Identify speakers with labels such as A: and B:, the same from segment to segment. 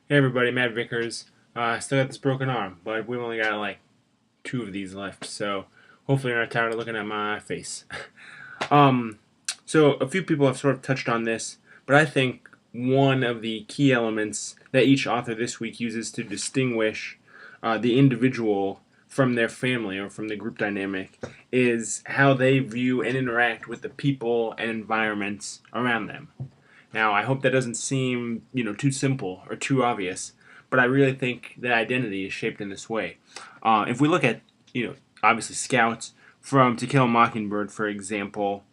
A: Hey everybody, Matt Vickers. Still got this broken arm, but we've only got like two of these left, so hopefully you're not tired of looking at my face. um, so a few people have sort of touched on this, but I think one of the key elements that each author this week uses to distinguish the individual from their family or from the group dynamic is how they view and interact with the people and environments around them. Now, I hope that doesn't seem, too simple or too obvious, but I really think that identity is shaped in this way. If we look at, obviously Scouts from To Kill a Mockingbird, for example,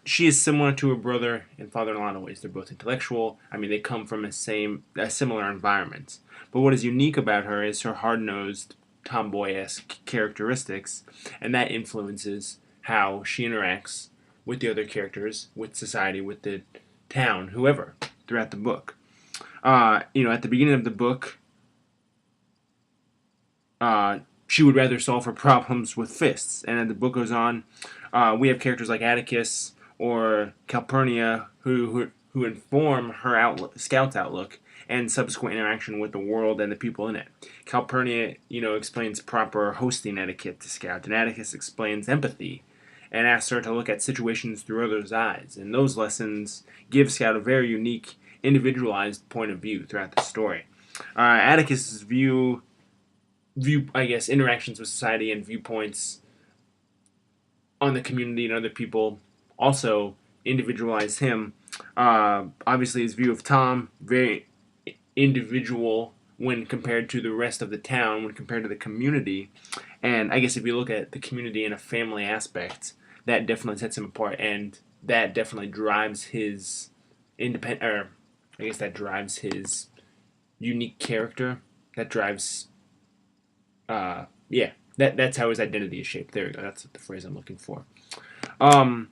A: she is similar to her brother and father in a lot of ways. They're both intellectual. I mean, they come from a similar environment. But what is unique about her is her hard-nosed, tomboy-esque characteristics, and that influences how she interacts with the other characters, with society, with the town, whoever, throughout the book. At the beginning of the book, she would rather solve her problems with fists. And as the book goes on, we have characters like Atticus or Calpurnia who inform her Scout's outlook and subsequent interaction with the world and the people in it. Calpurnia, explains proper hosting etiquette to Scout, and Atticus explains empathy and asks her to look at situations through others' eyes. And those lessons give Scout a very unique, individualized point of view throughout the story. Atticus's I guess, interactions with society and viewpoints on the community and other people also individualize him. Obviously, his view of Tom, very individual when compared to the rest of the town, when compared to the community. And I guess if you look at the community in a family aspect, that definitely sets him apart, and that definitely drives his independent, or I guess that drives his unique character. That drives, yeah, that's how his identity is shaped. There we go. That's the phrase I'm looking for. Um,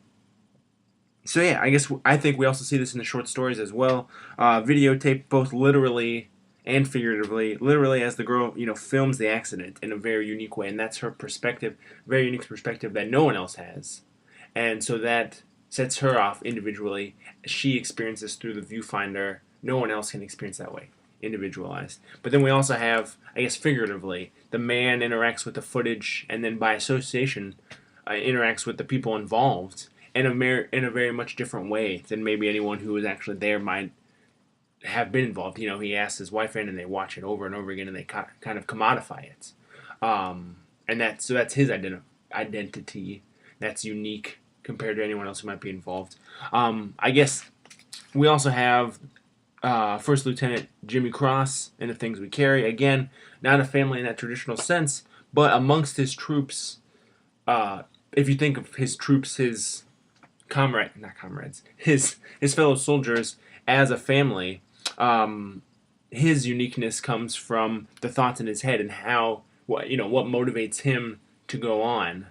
A: so yeah, I think we also see this in the short stories as well. Videotape both literally and figuratively. Literally, as the girl films the accident in a very unique way, and that's her perspective, very unique perspective that no one else has, and so that sets her off individually. She experiences through the viewfinder. No one else can experience that way, individualized. But then we also have, I guess, figuratively, the man interacts with the footage, and then by association, interacts with the people involved in a very much different way than maybe anyone who was actually there might have been involved. He asks his wife in, and they watch it over and over again, and they kind of commodify it. And that's his identity. That's unique compared to anyone else who might be involved. I guess we also have First Lieutenant Jimmy Cross in The Things We Carry. Again, not a family in that traditional sense, but amongst his troops, if you think of his troops, his not comrades, his fellow soldiers as a family, his uniqueness comes from the thoughts in his head and what motivates him to go on.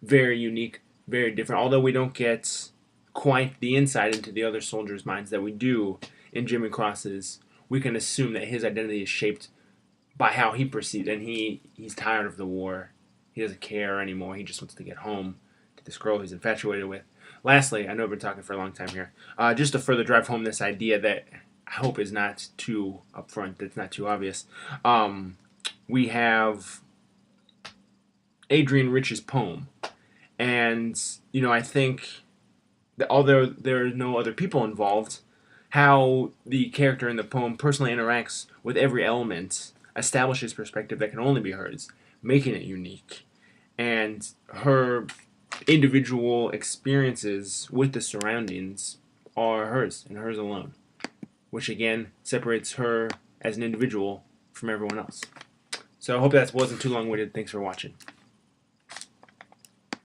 A: Very unique, very different. Although we don't get quite the insight into the other soldiers' minds that we do in Jimmy Cross's, we can assume that his identity is shaped by how he perceives, and he's tired of the war. He doesn't care anymore. He just wants to get home to this girl he's infatuated with. Lastly, I know I've been talking for a long time here, just to further drive home this idea that I hope is not too upfront, that's not too obvious. We have Adrienne Rich's poem, and I think that although there are no other people involved, how the character in the poem personally interacts with every element establishes perspective that can only be hers, making it unique. And her individual experiences with the surroundings are hers and hers alone, which again separates her as an individual from everyone else. So I hope that wasn't too long-winded. Thanks for watching.